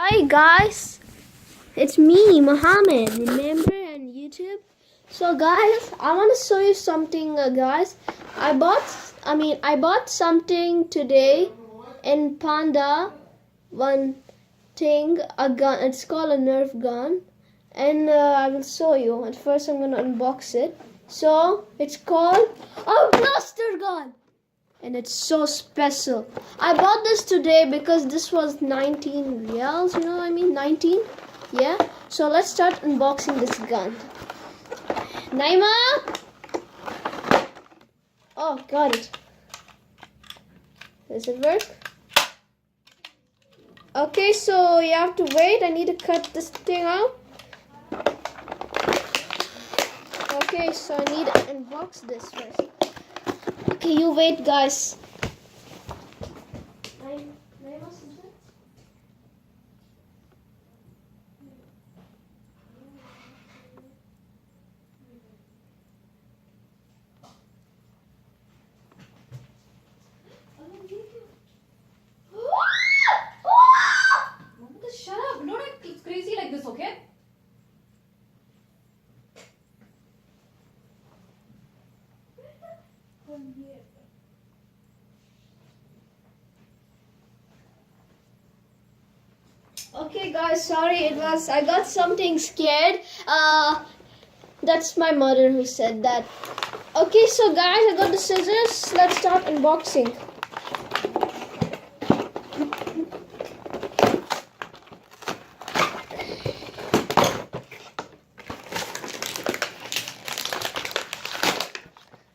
Hi guys, it's me, Mohammed. Remember on YouTube? So guys, I want to show you something, guys. I bought something today in Panda. One thing, a gun. It's called a nerf gun, and I will show you. At first, I'm gonna unbox it. So it's called a blaster gun. And it's so special. I bought this today because this was 19 reals, you know what I mean? 19? Yeah. So let's start unboxing this gun. Naima! Oh, got it. Does it work? Okay, so you have to wait. I need to cut this thing out. Okay, so I need to unbox this first. Okay, you wait, guys. Shut up! Don't act crazy like this, okay? Okay guys, sorry, I got something scared. That's my mother who said that. Okay, so guys, I got the scissors. Let's start unboxing.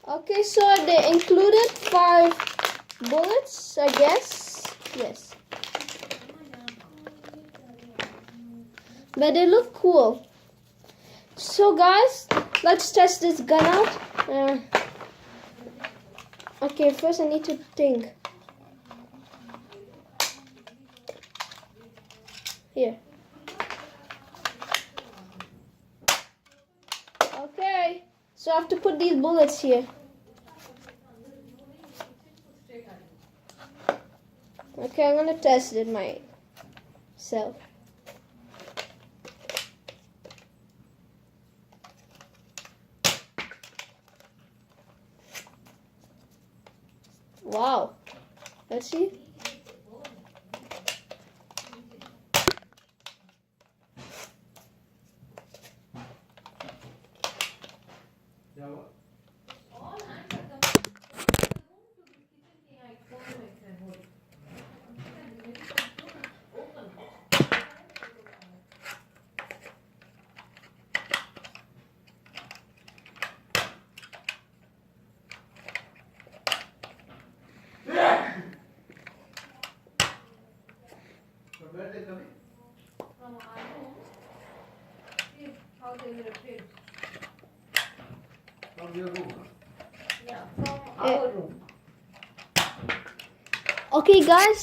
Okay, so they included 5 bullets, I guess. Yes. But they look cool. So guys, let's test this gun out. Okay, first I need to think. Here. Okay, so I have to put these bullets here. Okay, I'm gonna test it myself. Wow. Let's see. Where are they coming? From our room. See how they were afraid. From your room, huh? Yeah, from our room. Okay guys,